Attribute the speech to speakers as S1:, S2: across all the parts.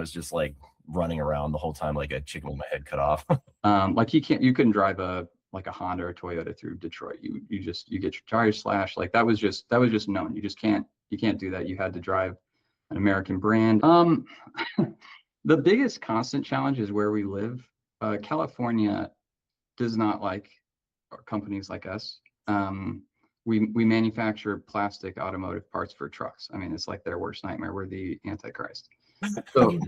S1: was just like running around the whole time like a chicken with my head cut off.
S2: Like you couldn't drive a Honda or Toyota through Detroit. You get your tires slashed. Like that was just known. You can't do that. You had to drive an American brand. The biggest constant challenge is where we live. California does not like companies like us. We manufacture plastic automotive parts for trucks. I mean, it's like their worst nightmare. We're the Antichrist. So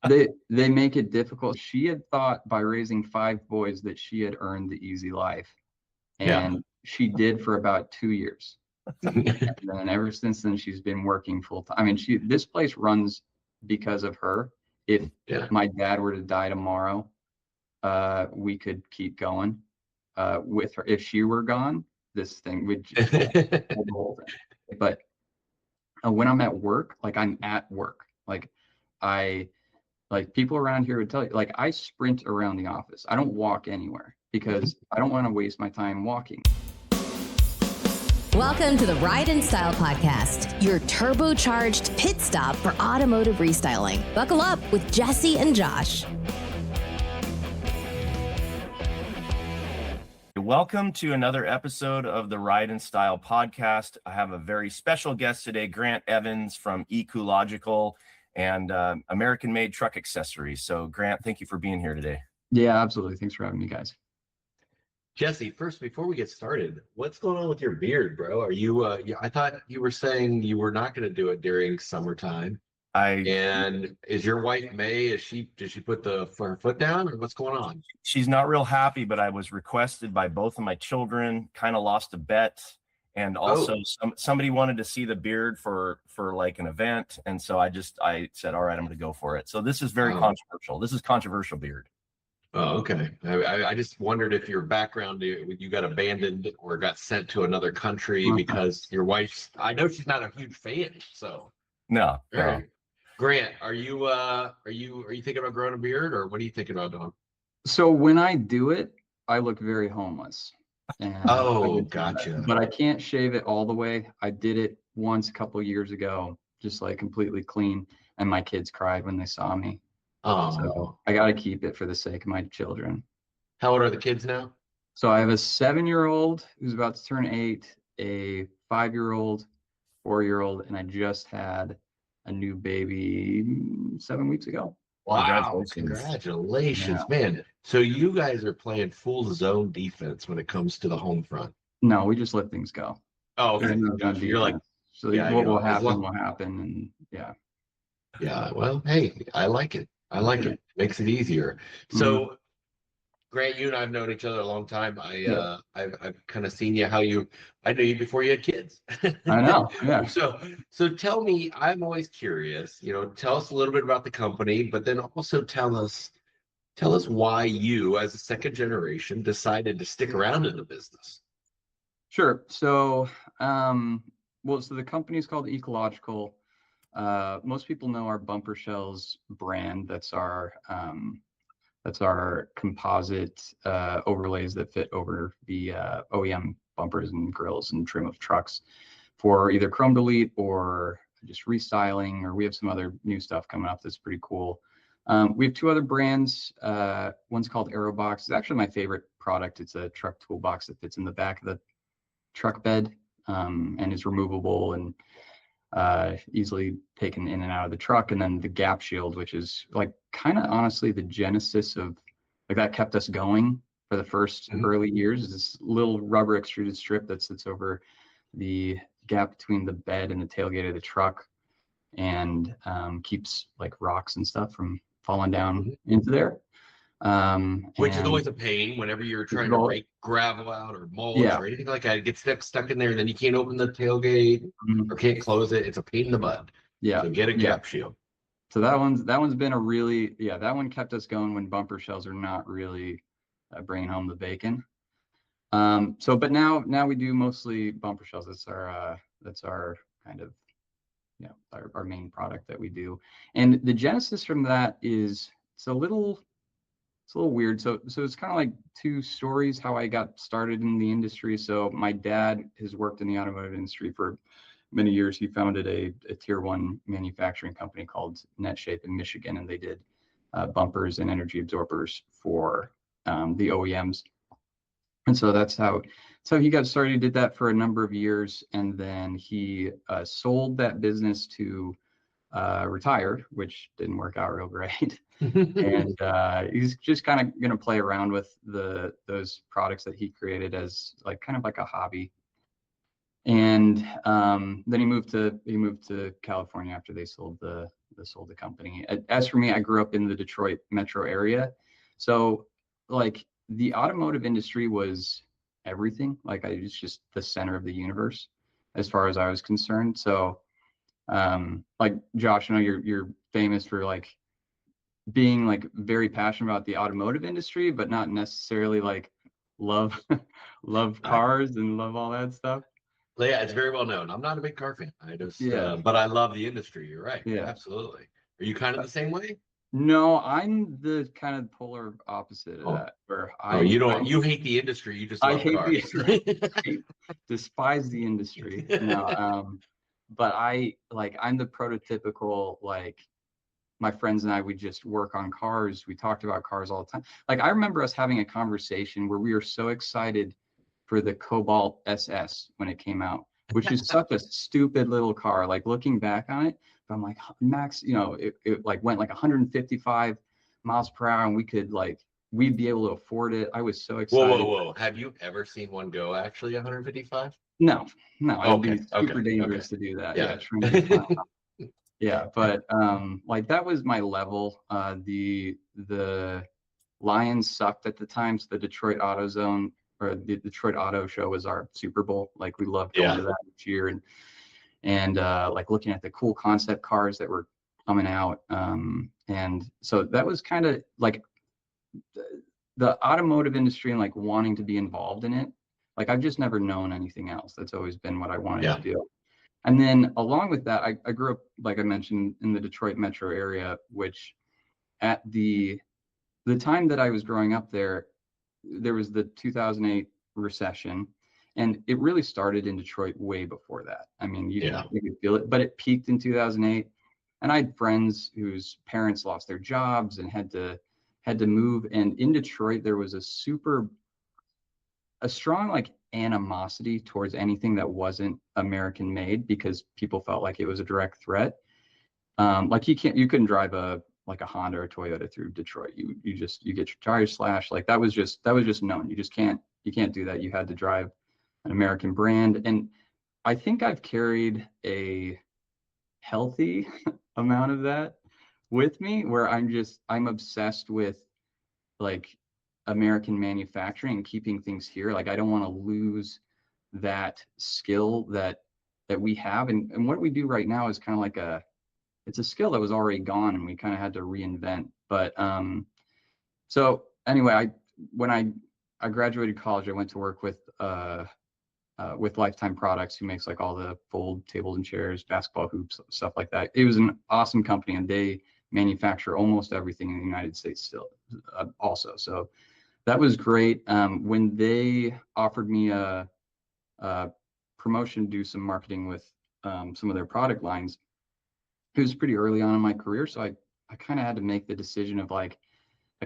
S2: they make it difficult. She had thought by raising 5 boys that she had earned the easy life, and she did for about 2 years. And then ever since then, she's been working full time. I mean, this place runs because of her. If my dad were to die tomorrow, we could keep going with her. If she were gone, this thing would just hold the whole thing. But when I'm at work, like I'm at work, like people around here would tell you, like I sprint around the office. I don't walk anywhere because I don't want to waste my time walking.
S3: Welcome to the Ride and Style Podcast, your turbocharged pit stop for automotive restyling. Buckle up with Jesse and Josh.
S1: Welcome to another episode of the Ride and Style Podcast. I have a very special guest today, Grant Evans from Ecoological and American-made truck accessories. So Grant, thank you for being here today.
S2: Yeah, absolutely. Thanks for having me, guys.
S4: Jesse, first, before we get started, what's going on with your beard, bro? Are you, I thought you were saying you were not going to do it during summertime. And is your wife, May, did she put her foot down or what's going on?
S1: She's not real happy, but I was requested by both of my children, kind of lost a bet. And also somebody wanted to see the beard for like an event. And so I said, all right, I'm going to go for it. So this is very controversial. This is controversial beard.
S4: Oh, okay. I just wondered if your background, you got abandoned or got sent to another country because your wife's, I know she's not a huge fan. So
S1: no.
S4: Right. Grant, are you thinking about growing a beard or what are you thinking about doing?
S2: So when I do it, I look very homeless. And
S4: gotcha.
S2: But I can't shave it all the way. I did it once a couple years ago, just like completely clean, and my kids cried when they saw me. So I got to keep it for the sake of my children.
S4: How old are the kids now?
S2: So I have a 7-year-old who's about to turn 8, a 5-year-old, 4-year-old, and I just had a new baby 7 weeks ago.
S4: Wow, congratulations, man. So you guys are playing full zone defense when it comes to the home front.
S2: No, we just let things go.
S4: Oh, okay. Gotcha. You're like,
S2: so what will happen will happen, and
S4: yeah. Well, hey, I like it. It makes it easier. So, Grant, you and I've known each other a long time. I've kind of seen I know you before you had kids.
S2: I know. Yeah.
S4: So tell me, I'm always curious. Tell us a little bit about the company, but then also tell us why you, as a second generation, decided to stick around in the business.
S2: Sure. So, so the company is called Ecoological. Most people know our BumperShells brand. That's our composite overlays that fit over the OEM bumpers and grills and trim of trucks for either chrome delete or just restyling, or we have some other new stuff coming up that's pretty cool. We have 2 other brands. One's called AeroBox. It's actually my favorite product. It's a truck toolbox that fits in the back of the truck bed and is removable and easily taken in and out of the truck. And then the gap shield, which is like kind of honestly the genesis of like that kept us going for the first early years, is this little rubber extruded strip that sits over the gap between the bed and the tailgate of the truck and keeps like rocks and stuff from falling down into there.
S4: Which is always a pain whenever you're trying to rake gravel out or mulch or anything like that. It gets stuck in there, and then you can't open the tailgate or can't close it. It's a pain in the butt. Yeah. So get a gap shield.
S2: So that one's been that one kept us going when BumperShells are not really bringing home the bacon. But now we do mostly BumperShells. That's our kind of our main product that we do. And the genesis from that is it's a little weird. So it's kind of like 2 stories how I got started in the industry. So my dad has worked in the automotive industry for many years, he founded a tier 1 manufacturing company called NetShape in Michigan, and they did bumpers and energy absorbers for the OEMs. And so that's how he got started. He did that for a number of years, and then he sold that business to retire, which didn't work out real great. And he's just kind of going to play around with those products that he created as like kind of like a hobby. And then he moved to California after they sold the company. As for me, I grew up in the Detroit metro area, so like the automotive industry was everything. Like I was just the center of the universe as far as I was concerned. So like Josh, I know you're famous for like being like very passionate about the automotive industry, but not necessarily like love cars and love all that stuff.
S4: Yeah, it's very well known. I'm not a big car fan. I just,
S2: Yeah.
S4: but I love the industry. You're right.
S2: Yeah.
S4: Absolutely. Are you kind of the same way?
S2: No, I'm the kind of polar opposite of that. Where
S4: you hate the industry. You just love cars.
S2: I despise the industry. No, but I'm the prototypical, like my friends and I would just work on cars. We talked about cars all the time. Like I remember us having a conversation where we were so excited for the Cobalt SS when it came out, which is such a stupid little car. Like looking back on it, but I'm like, max, it like went like 155 miles per hour, and we'd be able to afford it. I was so excited.
S4: Whoa. Have you ever seen one go actually 155?
S2: No.
S4: Okay.
S2: It'd be super dangerous to do that.
S4: Yeah.
S2: Yeah, but like that was my level. The Lions sucked at the time, so the Detroit AutoZone or the Detroit Auto Show was our Super Bowl. Like we loved going to that each year, and like looking at the cool concept cars that were coming out. And so that was kind of like the automotive industry and like wanting to be involved in it. Like I've just never known anything else. That's always been what I wanted to do. And then along with that, I grew up, like I mentioned, in the Detroit metro area, which at the time that I was growing up there was the 2008 recession, and it really started in Detroit way before that. I mean, you could feel it, but it peaked in 2008. And I had friends whose parents lost their jobs and had to move. And in Detroit, there was a strong like animosity towards anything that wasn't American made, because people felt like it was a direct threat. Like you couldn't drive a Honda or Toyota through Detroit. You get your tires slashed. Like that was just known. You can't do that. You had to drive an American brand. And I think I've carried a healthy amount of that with me, where I'm obsessed with like American manufacturing and keeping things here. Like I don't want to lose that skill that we have. And what we do right now is kind of like it's a skill that was already gone, and we kind of had to reinvent. But so anyway, when I graduated college, I went to work with Lifetime Products, who makes like all the fold tables and chairs, basketball hoops, stuff like that. It was an awesome company, and they manufacture almost everything in the United States still also. So that was great. When they offered me a promotion to do some marketing with some of their product lines, it was pretty early on in my career. So I kind of had to make the decision of like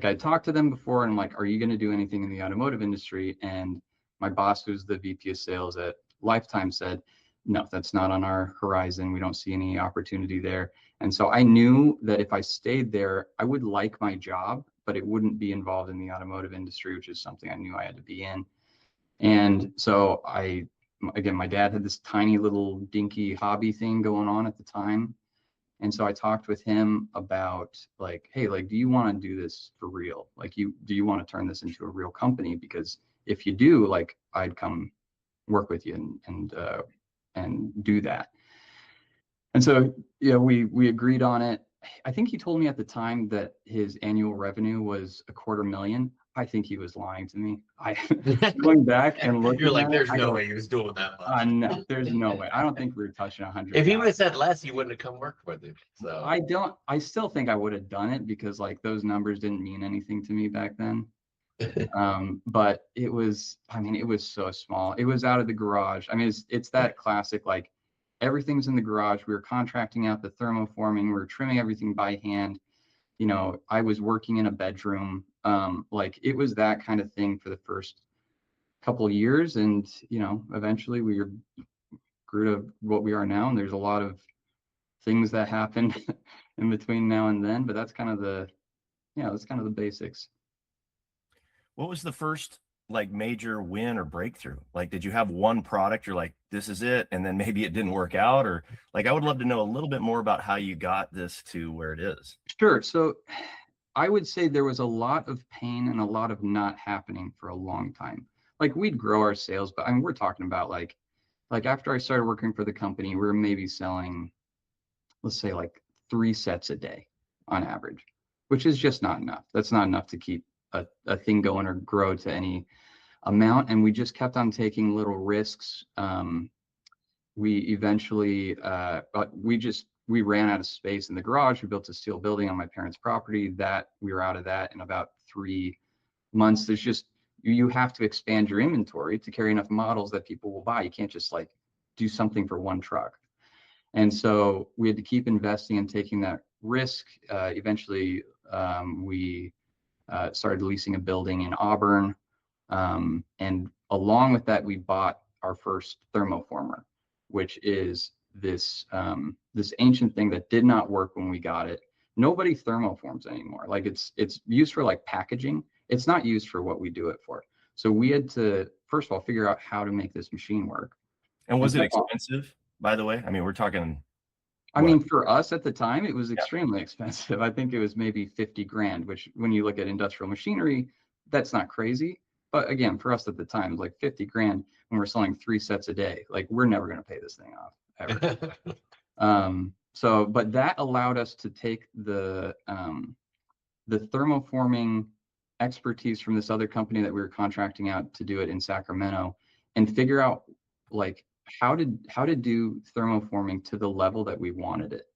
S2: I talked to them before, and I'm like, are you going to do anything in the automotive industry? And my boss, who's the VP of sales at Lifetime, said, no, that's not on our horizon. We don't see any opportunity there. And so I knew that if I stayed there, I would like my job, but it wouldn't be involved in the automotive industry, which is something I knew I had to be in. And so again, my dad had this tiny little dinky hobby thing going on at the time. And so I talked with him about like, hey, like, do you want to do this for real? Like, do you want to turn this into a real company? Because if you do, like, I'd come work with you and do that. And so, we agreed on it. I think he told me at the time that his annual revenue was $250,000. I think he was lying to me. Going back and looking,
S4: you're like, there's no way he was doing that much.
S2: No, there's no way. I don't think we were touching 100.
S4: If he would have said less, you wouldn't have come work with him. So
S2: I still think I would have done it, because like those numbers didn't mean anything to me back then. But it was so small. It was out of the garage. I mean, it's that classic, like everything's in the garage. We were contracting out the thermoforming. We were trimming everything by hand. You know, I was working in a bedroom. Like it was that kind of thing for the first couple of years. And, you know, eventually we grew to what we are now. And there's a lot of things that happened in between now and then, but that's kind of that's kind of the basics.
S1: What was the first like major win or breakthrough? Like, did you have one product you're like, this is it, and then maybe it didn't work out? Or like, I would love to know a little bit more about how you got this to where it is.
S2: Sure. So I would say there was a lot of pain and a lot of not happening for a long time. Like we'd grow our sales, but I mean, we're talking about like after I started working for the company, we were maybe selling, let's say like 3 sets a day on average, which is just not enough. That's not enough to keep a thing going or grow to any amount. And we just kept on taking little risks. We eventually, we ran out of space in the garage. We built a steel building on my parents' property that we were out of that in about 3 months. There's just, you have to expand your inventory to carry enough models that people will buy. You can't just like do something for one truck. And so we had to keep investing and taking that risk. Eventually, we started leasing a building in Auburn. And along with that, we bought our first thermoformer, which is this ancient thing that did not work when we got it. Nobody thermoforms anymore. Like it's used for like packaging. It's not used for what we do it for. So we had to, first of all, figure out how to make this machine work.
S1: And was it expensive, by the way? I mean, we're talking.
S2: I mean, for us at the time, it was extremely expensive. I think it was maybe 50 grand, which when you look at industrial machinery, that's not crazy. But again, for us at the time, like 50 grand when we're selling 3 sets a day, like we're never going to pay this thing off ever. But that allowed us to take the thermoforming expertise from this other company that we were contracting out to do it in Sacramento and figure out like how to do thermoforming to the level that we wanted it.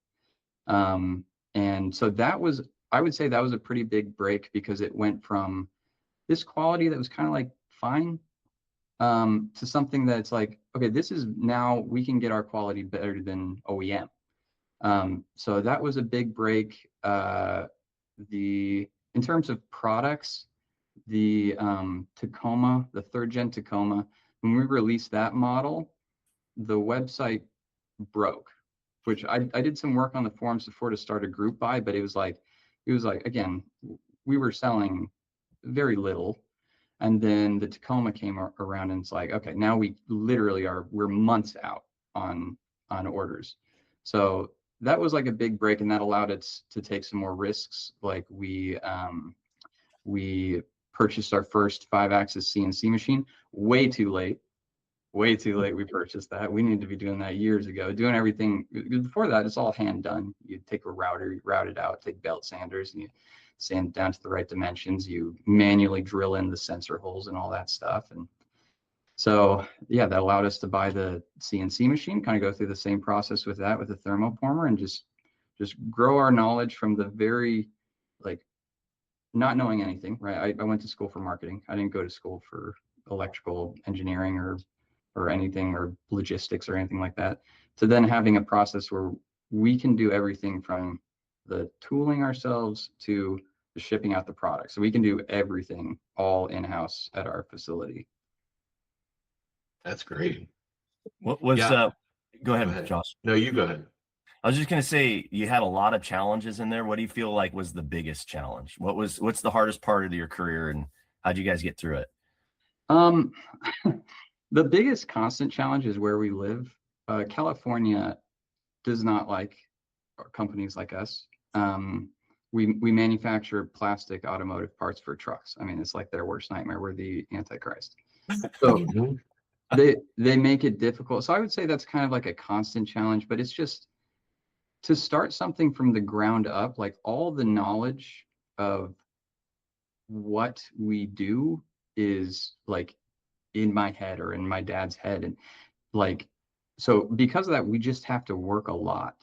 S2: And so that was, I would say that was a pretty big break because it went from this quality that was kind of like fine to something that's like, okay, this is now we can get our quality better than OEM. So that was a big break. In terms of products, the Tacoma, the 3rd gen Tacoma, when we released that model, the website broke, which I did some work on the forums before to start a group buy, but it was like, again, we were selling very little. And then the Tacoma came around and it's like, okay, now we literally we're months out on orders. So that was like a big break, and that allowed us to take some more risks. Like we purchased our first 5-axis CNC machine way too late. We purchased that. We needed to be doing that years ago. Doing everything before that, it's all hand done. You take a router, you route it out, take belt sanders, and you sand it down to the right dimensions. You manually drill in the sensor holes and all that stuff. And so, yeah, that allowed us to buy the CNC machine, kind of go through the same process with that, with the thermoformer, and just grow our knowledge from the very, like, not knowing anything, right? I went to school for marketing. I didn't go to school for electrical engineering or anything or logistics or anything like that. To then having a process where we can do everything from the tooling ourselves to the shipping out the product. So we can do everything all in-house at our facility.
S4: That's great.
S1: What was go ahead, Josh.
S4: No, you go ahead.
S1: I was just going to say, you had a lot of challenges in there. What do you feel like was the biggest challenge? What's the hardest part of your career, and how'd you guys get through it?
S2: The biggest constant challenge is where we live. California does not like companies like us. We manufacture plastic automotive parts for trucks. I mean, it's like their worst nightmare. We're the Antichrist. So they make it difficult. So I would say that's kind of like a constant challenge, but it's just to start something from the ground up, like all the knowledge of what we do is like in my head or in my dad's head. And like, so because of that, we just have to work a lot.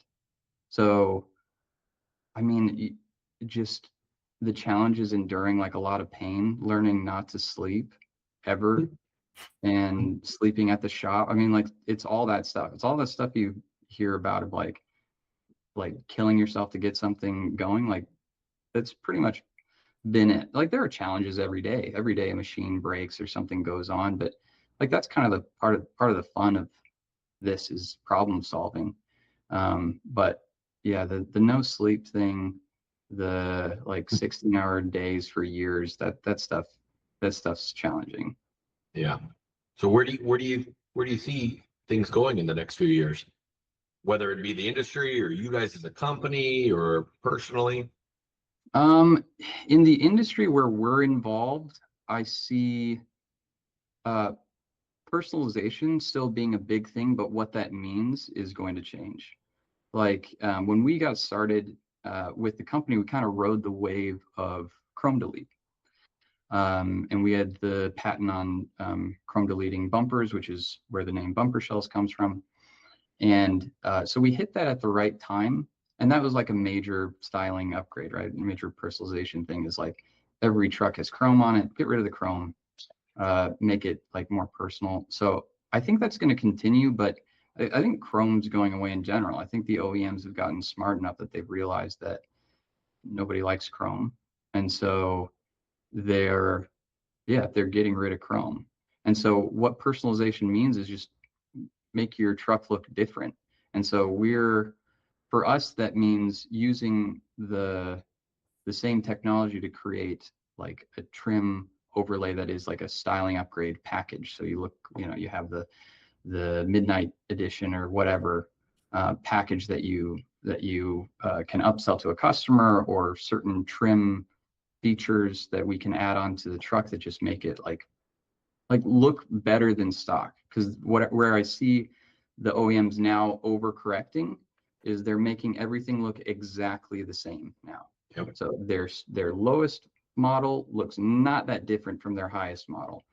S2: So, I mean, just the challenges enduring like a lot of pain, learning not to sleep ever and sleeping at the shop. I mean, like it's all that stuff. It's all that stuff you hear about of like killing yourself to get something going, like that's pretty much been it. Like there are challenges every day. Every day a machine breaks or something goes on, but like that's kind of the part of the fun of this is problem solving. But yeah, the no sleep thing, the like 16-hour days for years, that stuff's challenging.
S4: Yeah. So where do you see things going in the next few years? Whether it be the industry or you guys as a company or personally?
S2: In the industry where we're involved, I see personalization still being a big thing, but what that means is going to change. Like when we got started with the company, we kind of rode the wave of Chrome delete. And we had the patent on Chrome deleting bumpers, which is where the name BumperShells comes from. And so we hit that at the right time. And that was like a major styling upgrade, right? A major personalization thing is like every truck has Chrome on it, get rid of the Chrome, make it like more personal. So I think that's going to continue, but I think Chrome's going away in general. I think the OEMs have gotten smart enough that they've realized that nobody likes Chrome. And so they're getting rid of Chrome. And so what personalization means is just make your truck look different. And so for us, that means using the same technology to create like a trim overlay that is like a styling upgrade package. So you have the midnight edition or whatever package that you can upsell to a customer, or certain trim features that we can add onto the truck that just make it like look better than stock. Because where I see the OEMs now overcorrecting is they're making everything look exactly the same now.
S4: Yep.
S2: So their lowest model looks not that different from their highest model.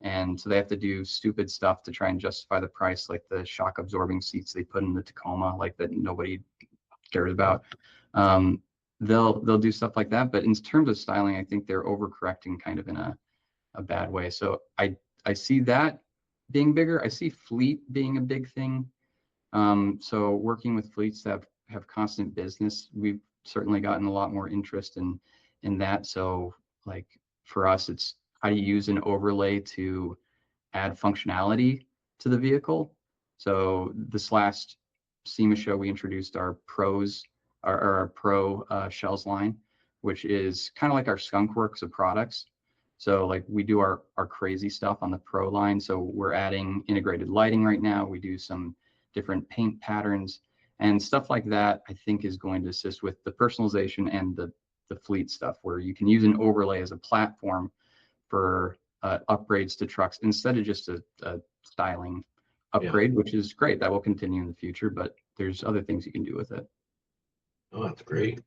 S2: And so they have to do stupid stuff to try and justify the price, like the shock absorbing seats they put in the Tacoma, like that nobody cares about. They'll do stuff like that. But in terms of styling, I think they're overcorrecting kind of in a bad way. So I see that being bigger. I see fleet being a big thing. So working with fleets that have constant business, we've certainly gotten a lot more interest in that. So like for us, it's how do you use an overlay to add functionality to the vehicle. So this last SEMA show, we introduced our our Pro Shells line, which is kind of like our skunk works of products. So like we do our crazy stuff on the Pro line. So we're adding integrated lighting right now. We do some different paint patterns and stuff like that. I think is going to assist with the personalization and the fleet stuff, where you can use an overlay as a platform for upgrades to trucks instead of just a styling upgrade, which is great. That will continue in the future, but there's other things you can do with it.
S4: Oh, that's great.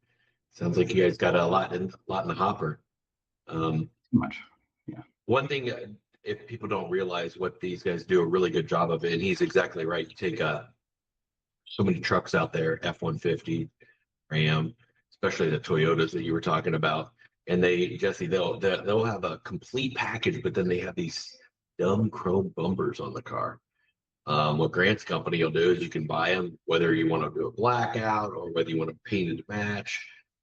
S4: Sounds like you guys got a lot in the hopper.
S2: Too much. Yeah.
S4: One thing, if people don't realize what these guys do a really good job of it, and he's exactly right. You take so many trucks out there, F-150, Ram, especially the Toyotas that you were talking about, and they'll have a complete package, but then they have these dumb chrome bumpers on the car. What Grant's company will do is you can buy them, whether you want to do a blackout or whether you want to paint it to match.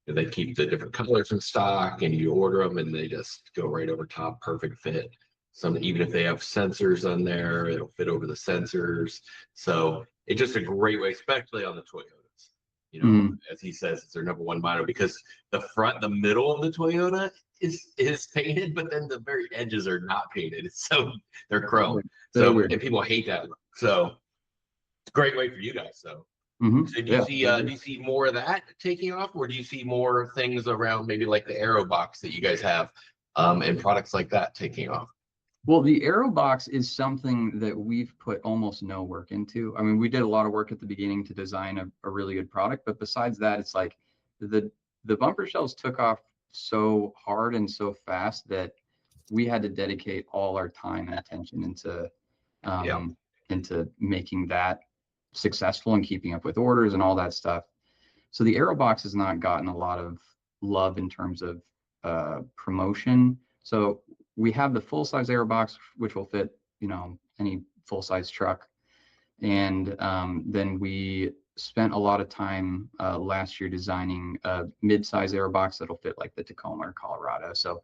S4: And they keep the different colors in stock, and you order them, and they just go right over top, perfect fit. Even if they have sensors on there, it'll fit over the sensors. So it's just a great way, especially on the Toyotas. You know, as he says, it's their number one model because the middle of the Toyota is painted, but then the very edges are not painted. So they're chrome. So and people hate that look. So it's a great way for you guys. So. So do you see more of that taking off, or do you see more things around maybe like the AeroBox that you guys have and products like that taking off?
S2: Well, the AeroBox is something that we've put almost no work into. I mean, we did a lot of work at the beginning to design a really good product, but besides that, it's like the BumperShells took off so hard and so fast that we had to dedicate all our time and attention into making that successful and keeping up with orders and all that stuff. So the AeroBox has not gotten a lot of love in terms of promotion. So we have the full-size AeroBox, which will fit, any full-size truck. And then we spent a lot of time last year designing a mid-size AeroBox that'll fit like the Tacoma or Colorado. So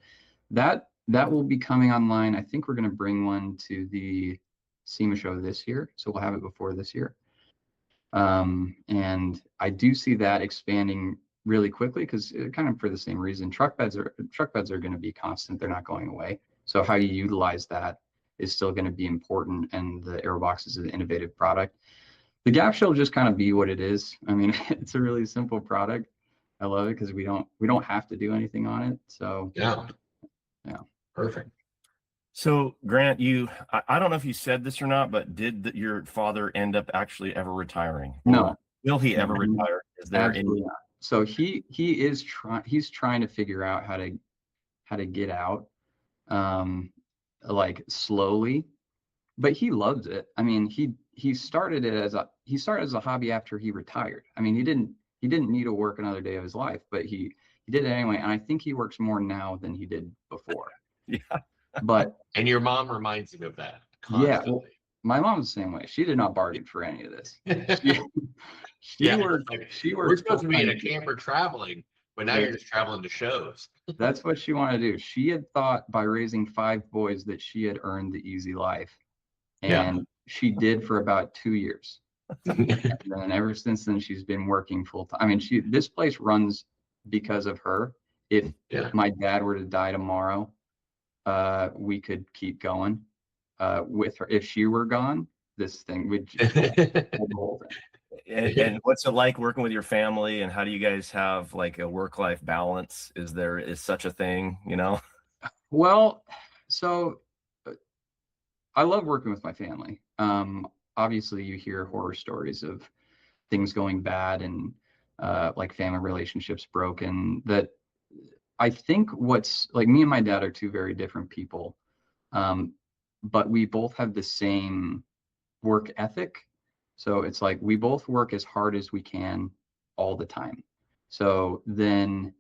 S2: that will be coming online. I think we're going to bring one to the SEMA show this year, so we'll have it before this year. And I do see that expanding really quickly because kind of for the same reason. Truck beds are going to be constant; they're not going away. So how you utilize that is still going to be important, and the AeroBox is an innovative product. The gap shell will just kind of be what it is. I mean, it's a really simple product. I love it because we don't have to do anything on it. So
S4: yeah, perfect.
S1: So Grant, I don't know if you said this or not, but did your father end up actually ever retiring?
S2: No.
S1: Will he ever retire? Is there
S2: Absolutely not. So he's trying to figure out how to get out, like slowly, but he loves it. I mean, he started as a hobby after he retired. I mean, he didn't need to work another day of his life, but he did it anyway. And I think he works more now than he did before.
S1: Yeah.
S2: But
S4: and your mom reminds him of that constantly.
S2: Yeah, well, my mom's the same way. She did not bargain for any of this. She worked.
S4: We're supposed to be in a camper traveling, but now you're just traveling to shows.
S2: That's what she wanted to do. She had thought by raising 5 boys that she had earned the easy life, and she did for about 2 years. And then ever since then, she's been working full time. I mean, this place runs because of her. If my dad were to die tomorrow, we could keep going with her. If she were gone, this thing would just hold the whole thing.
S1: And what's it like working with your family, and how do you guys have like a work-life balance? Is such a thing, you know?
S2: Well, so I love working with my family. Obviously you hear horror stories of things going bad and like family relationships broken. That I think what's like, me and my dad are 2 very different people, but we both have the same work ethic. So it's like we both work as hard as we can all the time. So then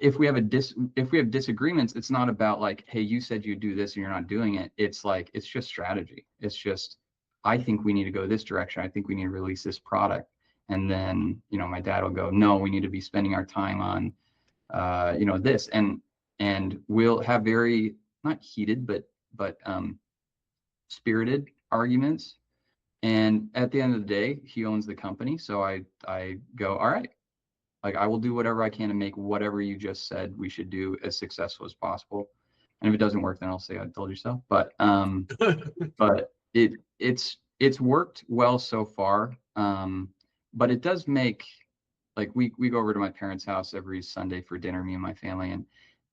S2: if we have disagreements, it's not about like, hey, you said you do this and you're not doing it. It's like, it's just strategy. It's just, I think we need to go this direction. I think we need to release this product. And then, my dad will go, no, we need to be spending our time on this, and we'll have very, not heated, but spirited arguments. And at the end of the day, he owns the company. So I go, all right, like I will do whatever I can to make whatever you just said we should do as successful as possible. And if it doesn't work, then I'll say I told you so. But but it's worked well so far. But it does make, like we go over to my parents' house every Sunday for dinner, me and my family, and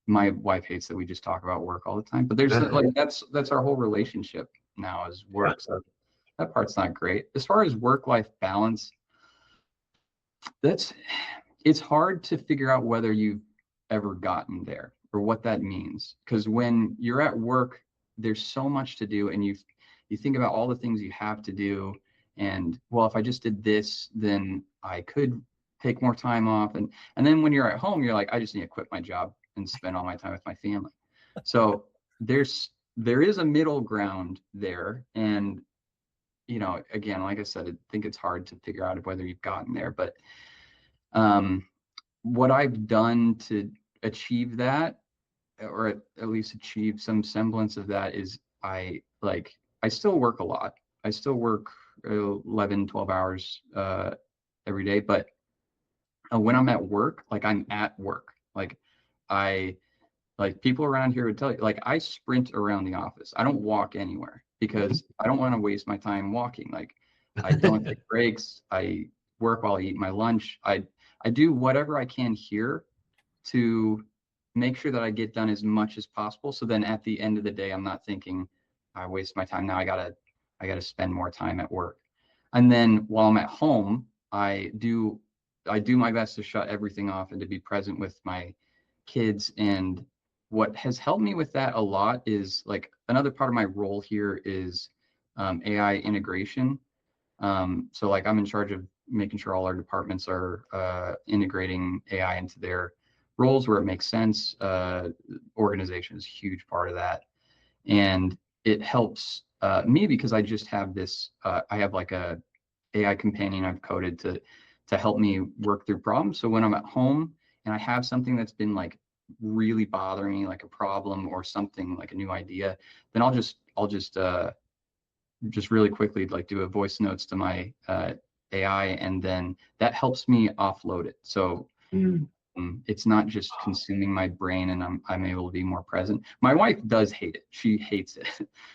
S2: my wife hates that we just talk about work all the time. But there's like that's our whole relationship now is work. So that part's not great. As far as work-life balance, it's hard to figure out whether you've ever gotten there or what that means. Because when you're at work, there's so much to do, and you think about all the things you have to do. And well, if I just did this, then I could take more time off. And then when you're at home, you're like, I just need to quit my job and spend all my time with my family. So there is a middle ground there. And, again, like I said, I think it's hard to figure out whether you've gotten there. But what I've done to achieve that, or at least achieve some semblance of that, is I still work a lot. I still work 11, 12 hours every day. But when I'm at work, like I'm at work, like people around here would tell you, like I sprint around the office. I don't walk anywhere because I don't want to waste my time walking. Like I don't take breaks. I work while I eat my lunch. I do whatever I can here to make sure that I get done as much as possible. So then at the end of the day, I'm not thinking I waste my time. Now I gotta spend more time at work. And then while I'm at home, I do my best to shut everything off and to be present with my kids. And what has helped me with that a lot is, like, another part of my role here is AI integration. So like I'm in charge of making sure all our departments are integrating AI into their roles where it makes sense. Organization is a huge part of that. And it helps me because I just have this, I have like a AI companion I've coded to help me work through problems. So when I'm at home and I have something that's been like really bothering me, like a problem or something like a new idea, then I'll just really quickly like do a voice notes to my AI, and then that helps me offload it. So it's not just consuming my brain, and I'm able to be more present. My wife does hate it. She hates it.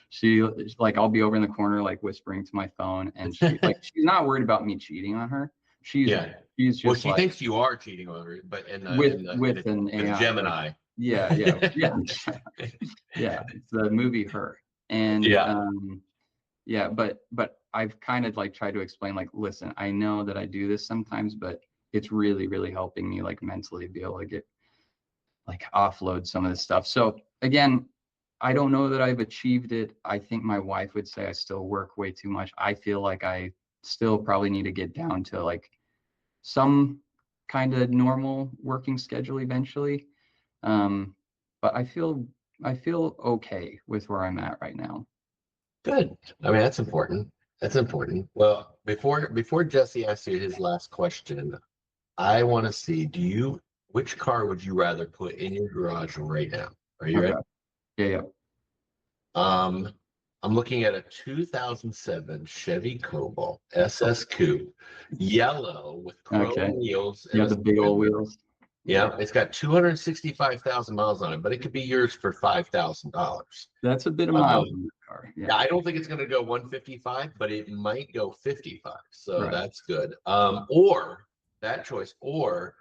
S2: She like, I'll be over in the corner like whispering to my phone, and she's not worried about me cheating on her. She's just,
S4: well, she thinks you are cheating on her, but
S2: with an AI,
S4: Gemini.
S2: Yeah. It's the movie Her, and but I've kind of like tried to explain, like, listen, I know that I do this sometimes, but it's really, really helping me like mentally be able to get like offload some of this stuff. So again, I don't know that I've achieved it. I think my wife would say I still work way too much. I feel like I still probably need to get down to like some kind of normal working schedule eventually. But I feel okay with where I'm at right now.
S4: Good. I mean, that's important. That's important. Well, before Jesse asks you his last question, I want to see, which car would you rather put in your garage right now? Are you ready?
S2: Yeah.
S4: I'm looking at a 2007 Chevy Cobalt SS Coupe, yellow with chrome wheels.
S2: Yeah, the big old wheels.
S4: Yeah, it's got 265,000 miles on it, but it could be yours for $5,000.
S2: That's a bit of miles in the car.
S4: Yeah, I don't think it's going to go 155, but it might go 55. So that's good. Or that choice, or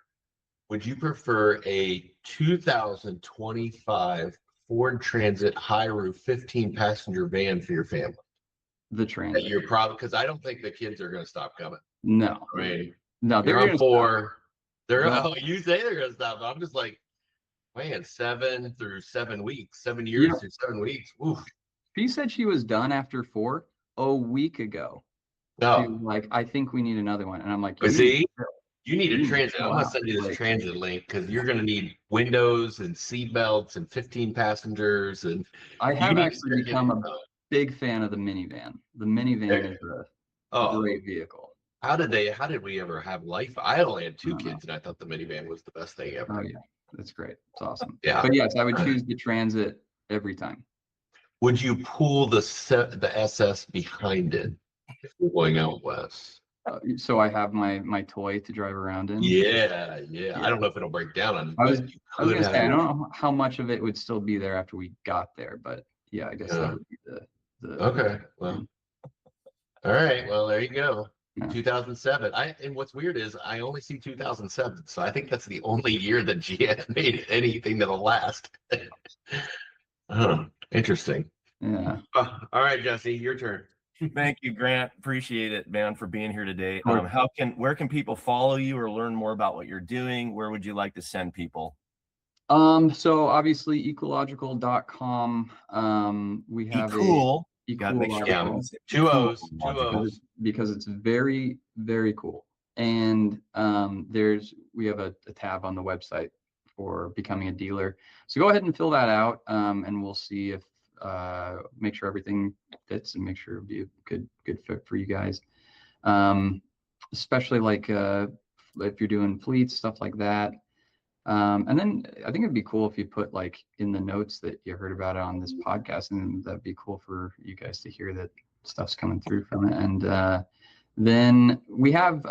S4: would you prefer a 2025 Ford Transit high roof 15-passenger van for your family?
S2: The Transit.
S4: You're probably, because I don't think the kids are going to stop coming.
S2: No.
S4: I mean,
S2: no,
S4: they're on 4. You say they're going to stop. I'm just like, man, 7 through 7 weeks, 7 years through 7 weeks. Oof.
S2: She said she was done after 4 a week ago.
S4: No.
S2: She was like, I think we need another one. And I'm like,
S4: you need a Transit. I'm going to send you this Transit link because you're going to need windows and seat belts and 15 passengers. And
S2: I have actually become a big fan of the minivan. The minivan is a great vehicle.
S4: How did we ever have life? I only had 2 kids, and I thought the minivan was the best thing ever.
S2: Oh yeah, that's great. It's awesome.
S4: Yeah.
S2: But yes, I would choose the Transit every time.
S4: Would you pull the SS behind it if we're going out west?
S2: So I have my toy to drive around in.
S4: Yeah. I don't know if it'll break down on.
S2: I was gonna say, I don't know how much of it would still be there after we got there, but yeah, I guess that would be the.
S4: Okay. Well. All right. Well, there you go. 2007. And what's weird is I only see 2007, so I think that's the only year that GM made anything that'll last. Interesting.
S2: Yeah.
S4: All right, Jesse, your turn.
S1: Thank you, Grant. Appreciate it, man, for being here today. Where can people follow you or learn more about what you're doing? Where would you like to send people?
S2: So obviously ecological.com. We have
S1: Ecool.
S2: You got to make sure.
S4: 2 O's.
S2: Because it's very, very cool. And we have a tab on the website for becoming a dealer. So go ahead and fill that out, and we'll see if make sure everything fits and make sure it'll be a good fit for you guys. Especially like if you're doing fleets, stuff like that. And then I think it'd be cool if you put like in the notes that you heard about it on this podcast, and that'd be cool for you guys to hear that stuff's coming through from it. And then we have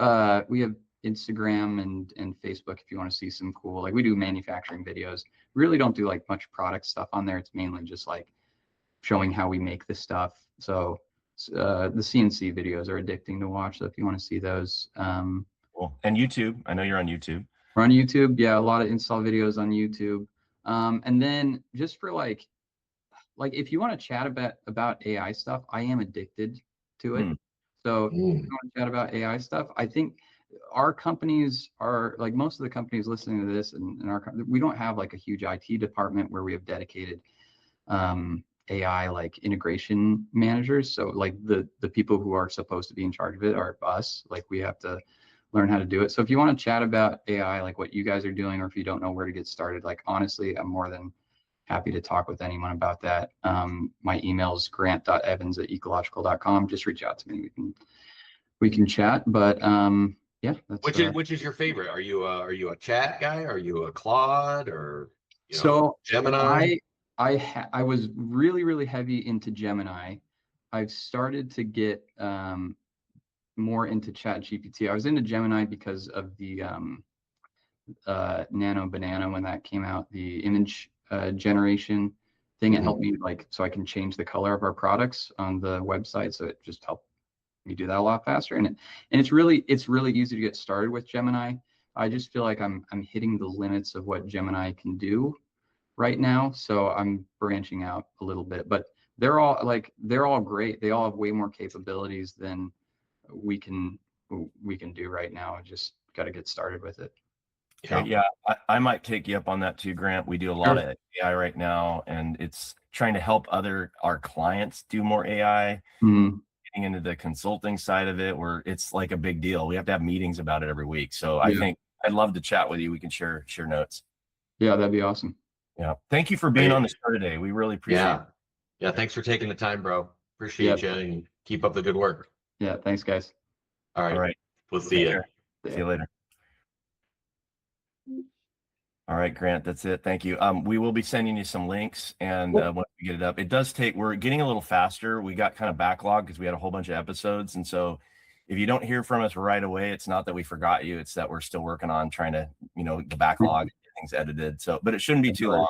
S2: Instagram and Facebook if you want to see some cool, like we do manufacturing videos. We really don't do like much product stuff on there. It's mainly just like showing how we make this stuff. So the CNC videos are addicting to watch. So if you want to see those,
S1: cool. And YouTube, I know you're on YouTube.
S2: We're on YouTube. Yeah, a lot of install videos on YouTube. And then just for like if you want to chat about AI stuff, I am addicted to it. So if you want to chat about AI stuff, I think our companies are like most of the companies listening to this, and we don't have like a huge IT department where we have dedicated AI like integration managers. So like the people who are supposed to be in charge of it are us. Like we have to learn how to do it. So if you want to chat about AI, like what you guys are doing, or if you don't know where to get started, like honestly, I'm more than happy to talk with anyone about that. My email is grant.evans@ecological.com. Just reach out to me. We can chat. But yeah, that's
S4: which is your favorite? Are you a chat guy? Are you a Claude or
S2: Gemini? I was really heavy into Gemini. I've started to get more into ChatGPT. I was into Gemini because of the Nano Banana when that came out, the image generation thing. It helped me so I can change the color of our products on the website. So it just helped me do that a lot faster. And it's really easy to get started with Gemini. I just feel like I'm hitting the limits of what Gemini can do right now. So I'm branching out a little bit, but they're all great. They all have way more capabilities than we can do right now. Just got to get started with it.
S1: Okay, yeah, I might take you up on that too, Grant. We do a lot of AI right now, and it's trying to help our clients do more AI. Getting into the consulting side of it, where it's like a big deal. We have to have meetings about it every week. So I think I'd love to chat with you. We can share notes.
S2: Yeah, that'd be awesome.
S1: Yeah, thank you for being on the show today. We really appreciate it.
S4: Yeah, thanks for taking the time, bro. Appreciate you, and keep up the good work.
S2: Yeah, thanks, guys.
S4: All right. We'll see you.
S1: See you later. All right, Grant, that's it. Thank you. We will be sending you some links, and once we get it up, we're getting a little faster. We got kind of backlogged because we had a whole bunch of episodes. And so if you don't hear from us right away, it's not that we forgot you. It's that we're still working on trying to, the backlog, get things edited. So, but it shouldn't be too long.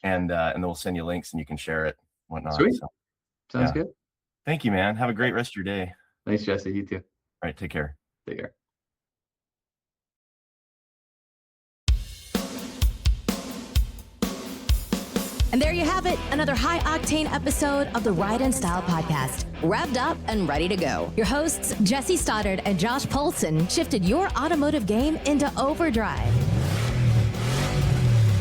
S1: And then we'll send you links and you can share it, whatnot.
S2: Sweet.
S1: So,
S2: sounds good.
S1: Thank you, man. Have a great rest of your day.
S2: Thanks, Jesse. You too.
S1: All right. Take care.
S2: Take care.
S3: And there you have it, another high-octane episode of the Ride and Style podcast, revved up and ready to go. Your hosts, Jesse Stoddard and Josh Polson, shifted your automotive game into overdrive.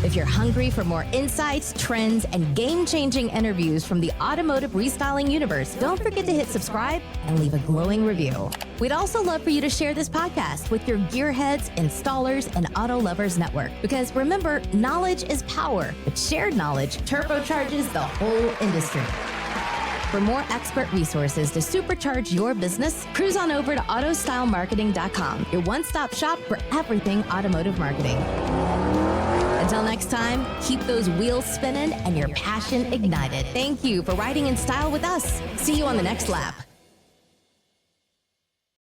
S3: If you're hungry for more insights, trends, and game-changing interviews from the automotive restyling universe, don't forget to hit subscribe and leave a glowing review. We'd also love for you to share this podcast with your gearheads, installers, and auto lovers network. Because remember, knowledge is power, but shared knowledge turbocharges the whole industry. For more expert resources to supercharge your business, cruise on over to autostylemarketing.com, your one-stop shop for everything automotive marketing. Until next time, keep those wheels spinning and your passion ignited. Thank you for riding in style with us. See you on the next lap.